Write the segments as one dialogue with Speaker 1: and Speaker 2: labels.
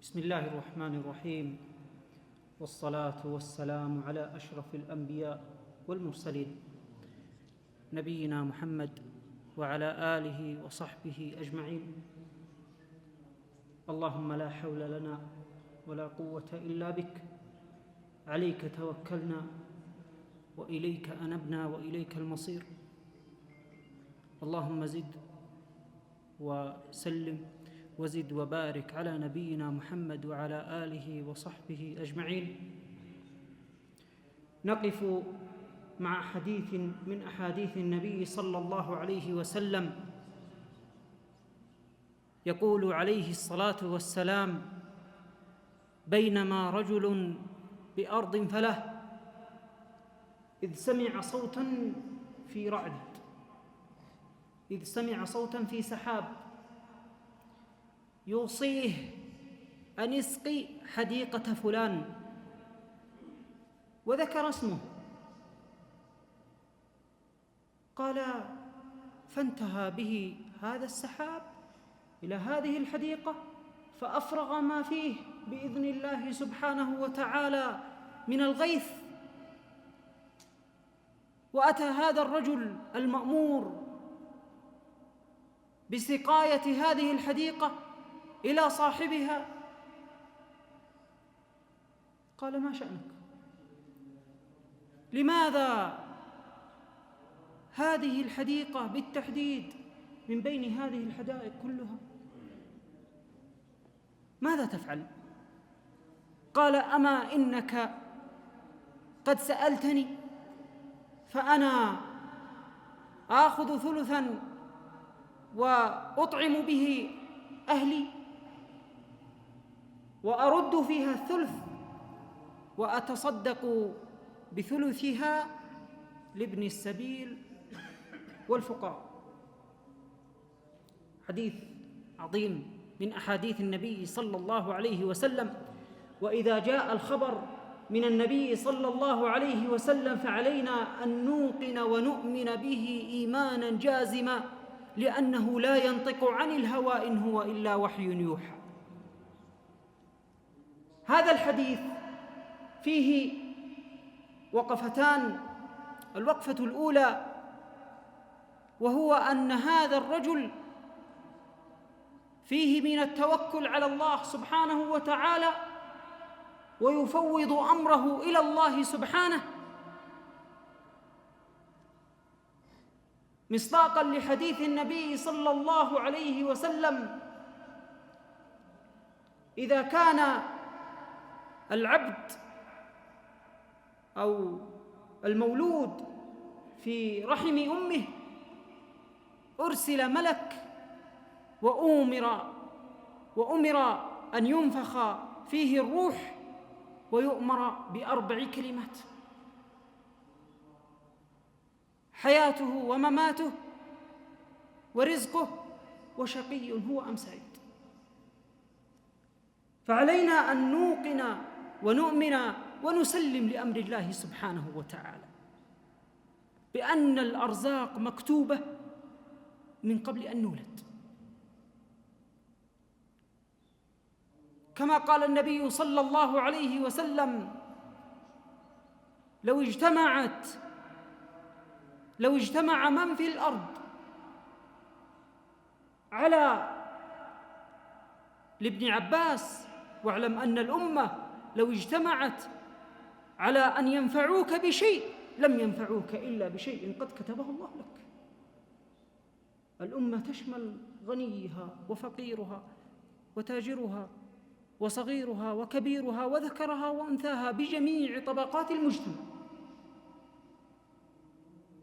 Speaker 1: بسم الله الرحمن الرحيم، والصلاة والسلام على أشرف الأنبياء والمرسلين نبينا محمد وعلى آله وصحبه أجمعين. اللهم لا حول لنا ولا قوة إلا بك، عليك توكلنا وإليك أنبنا وإليك المصير. اللهم زد وسلم وزد وبارك على نبينا محمد وعلى آله وصحبه أجمعين. نقف مع حديث من أحاديث النبي صلى الله عليه وسلم، يقول عليه الصلاة والسلام: بينما رجل بأرض فله إذ سمع صوتا في رعد، إذ سمع صوتا في سحاب يوصيه أن يسقي حديقة فلان، وذكر اسمه. قال: فانتهى به هذا السحاب إلى هذه الحديقة فأفرغ ما فيه بإذن الله سبحانه وتعالى من الغيث، وأتى هذا الرجل المأمور بسقاية هذه الحديقة إلى صاحبها. قال: ما شأنك؟ لماذا هذه الحديقة بالتحديد من بين هذه الحدائق كلها؟ ماذا تفعل؟ قال: أما إنك قد سألتني فأنا آخذ ثلثا وأطعم به أهلي، وأرد فيها الثلث وأتصدق بثلثها لابن السبيل والفقراء. حديث عظيم من أحاديث النبي صلى الله عليه وسلم. وإذا جاء الخبر من النبي صلى الله عليه وسلم فعلينا أن نوقن ونؤمن به إيمانا جازما، لأنه لا ينطق عن الهوى إن هو إلا وحي يوحى. هذا الحديث فيه وقفتان. الوقفة الأولى وهو أن هذا الرجل فيه من التوكل على الله سبحانه وتعالى، ويفوض أمره إلى الله سبحانه، مصداقاً لحديث النبي صلى الله عليه وسلم: إذا كان العبد أو المولود في رحم أمه أرسل ملك وأمر أن ينفخ فيه الروح، ويؤمر ب4 كلمات: حياته ومماته ورزقه وشقي هو أم سعيد. فعلينا أن نوقن ونؤمن ونسلم لأمر الله سبحانه وتعالى بأن الأرزاق مكتوبة من قبل أن نولد، كما قال النبي صلى الله عليه وسلم: لو اجتمع من في الأرض على لابن عباس: واعلم أن الأمة لو اجتمعت على أن ينفعوك بشيء لم ينفعوك إلا بشيء قد كتبه الله لك. الأمة تشمل غنيها وفقيرها وتاجرها وصغيرها وكبيرها وذكرها وأنثاها بجميع طبقات المجتمع.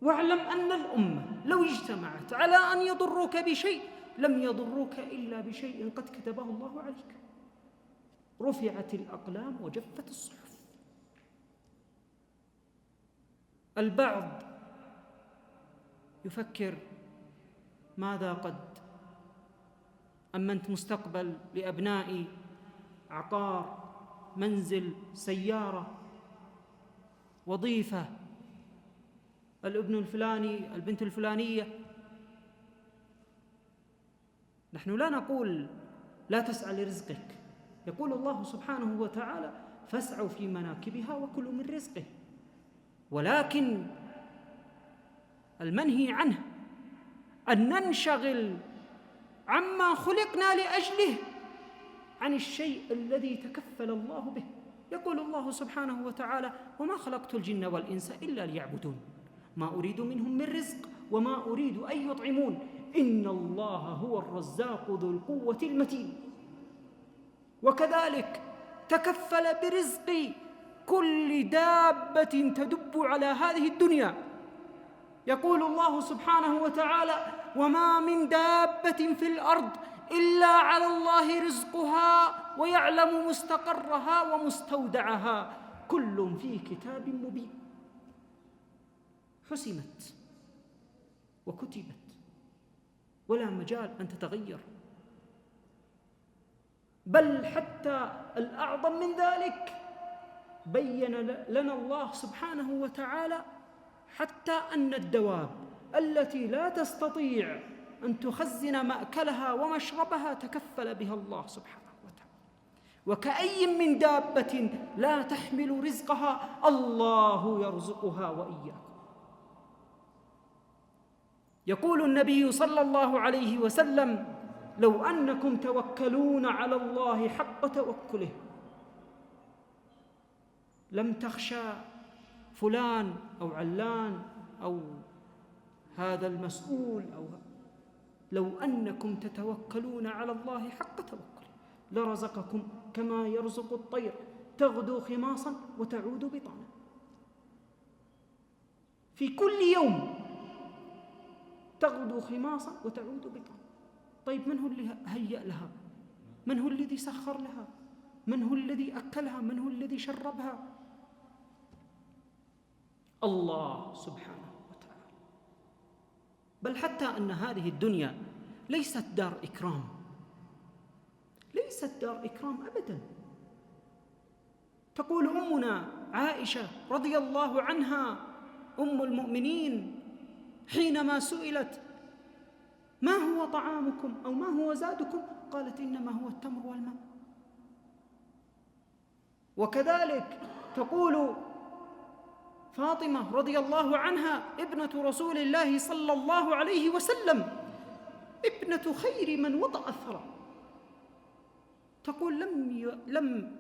Speaker 1: واعلم أن الأمة لو اجتمعت على أن يضروك بشيء لم يضروك إلا بشيء قد كتبه الله عليك. رفعت الأقلام وجفت الصحف. البعض يفكر: ماذا قد أمنت مستقبل لأبنائي، عقار، منزل، سيارة، وظيفة، الابن الفلاني، البنت الفلانية. نحن لا نقول لا تسعى لرزقك، يقول الله سبحانه وتعالى: فاسعوا في مناكبها وكلوا من رزقه. ولكن المنهي عنه أن ننشغل عما خلقنا لأجله عن الشيء الذي تكفل الله به. يقول الله سبحانه وتعالى: وما خلقت الجن والإنس إلا ليعبدون ما أريد منهم من رزق وما أريد أن يطعمون إن الله هو الرزاق ذو القوة المتين. وكذلك تكفل برزق كل دابة تدب على هذه الدنيا. يقول الله سبحانه وتعالى: وما من دابة في الأرض إلا على الله رزقها ويعلم مستقرها ومستودعها كل في كتاب مبين. حسمت وكتبت ولا مجال أن تتغير. بل حتى الأعظم من ذلك بين لنا الله سبحانه وتعالى حتى أن الدواب التي لا تستطيع أن تخزن مأكلها ومشربها تكفل بها الله سبحانه وتعالى. وكأي من دابة لا تحمل رزقها الله يرزقها وإياكم. يقول النبي صلى الله عليه وسلم: لو أنكم توكلون على الله حق توكله لم تخشى فلان أو علان أو هذا المسؤول لو أنكم تتوكلون على الله حق توكله لرزقكم كما يرزق الطير تغدو خماصا وتعود بطانا. في كل يوم تغدو خماصا وتعود بطانا. طيب من هو اللي هيأ لها؟ من هو الذي سخر لها؟ من هو الذي أكلها؟ من هو الذي شربها؟ الله سبحانه وتعالى. بل حتى أن هذه الدنيا ليست دار إكرام، ليست دار إكرام أبدا. تقول أمنا عائشة رضي الله عنها أم المؤمنين حينما سئلت: ما هو طعامكم أو ما هو زادكم؟ قالت: إنما هو التمر والماء. وكذلك تقول فاطمة رضي الله عنها ابنة رسول الله صلى الله عليه وسلم، ابنة خير من وطأ الثرى، تقول: لم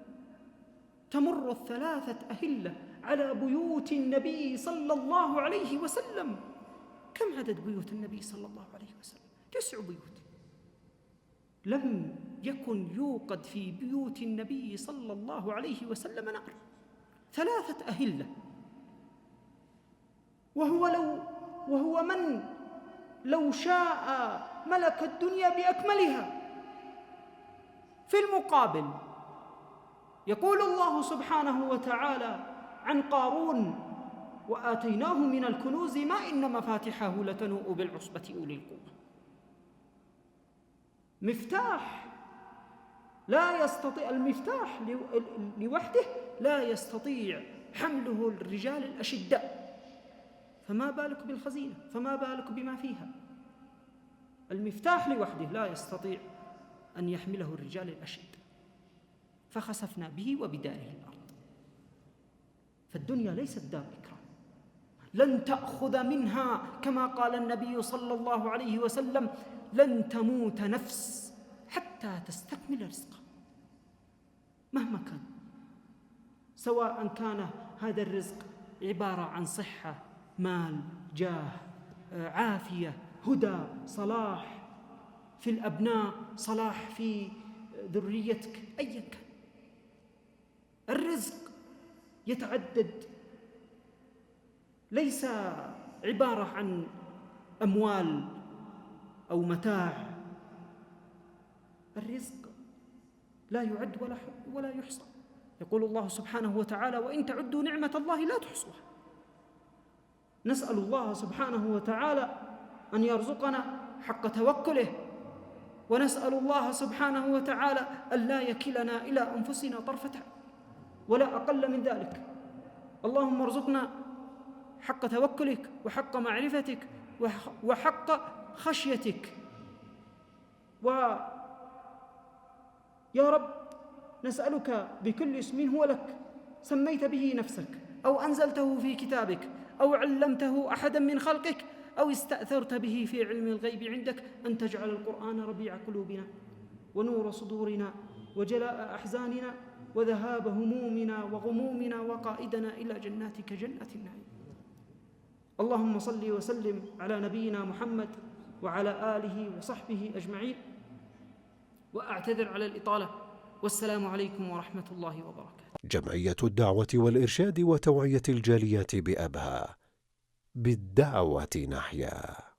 Speaker 1: تمر الثلاثة أهلة على بيوت النبي صلى الله عليه وسلم. كم عدد بيوت النبي صلى الله عليه وسلم؟ 9 بيوت. لم يكن يوقد في بيوت النبي صلى الله عليه وسلم نار. 3 أهلة. وهو من لو شاء ملك الدنيا بأكملها. في المقابل يقول الله سبحانه وتعالى عن قارون: وآتيناه من الكنوز ما إن مفاتحه لتنوء بالعصبة أولي القوة. مفتاح لا يستطيع، المفتاح لوحده لا يستطيع حمله الرجال الأشداء، فما بالك بالخزينة؟ فما بالك بما فيها؟ المفتاح لوحده لا يستطيع أن يحمله الرجال الأشد. فخسفنا به وبداره الأرض. فالدنيا ليست دار إكرام، لن تأخذ منها كما قال النبي صلى الله عليه وسلم: لن تموت نفس حتى تستكمل رزقها مهما كان، سواء كان هذا الرزق عبارة عن صحة، مال، جاه، عافية، هدى، صلاح في الأبناء، صلاح في ذريتك، أيا كان. الرزق يتعدد، ليس عبارة عن أموال أو متاع. الرزق لا يعد ولا يحصى. يقول الله سبحانه وتعالى: وإن تعدوا نعمة الله لا تحصوها. نسأل الله سبحانه وتعالى أن يرزقنا حق توكله، ونسأل الله سبحانه وتعالى أن لا يكلنا إلى أنفسنا طرفة ولا أقل من ذلك. اللهم ارزقنا حق توكلك وحق معرفتك وحق خشيتك. ويا رب نسألك بكل اسم هو لك سميت به نفسك أو أنزلته في كتابك أو علمته أحدا من خلقك أو استأثرت به في علم الغيب عندك أن تجعل القرآن ربيع قلوبنا ونور صدورنا وجلاء أحزاننا وذهاب همومنا وغمومنا وقائدنا إلى جناتك جنة النعيم. اللهم صل وسلم على نبينا محمد وعلى آله وصحبه أجمعين، وأعتذر على الإطالة، والسلام عليكم ورحمة الله وبركاته.
Speaker 2: جمعية الدعوة والإرشاد وتوعية الجاليات بأبها، بالدعوة نحيا.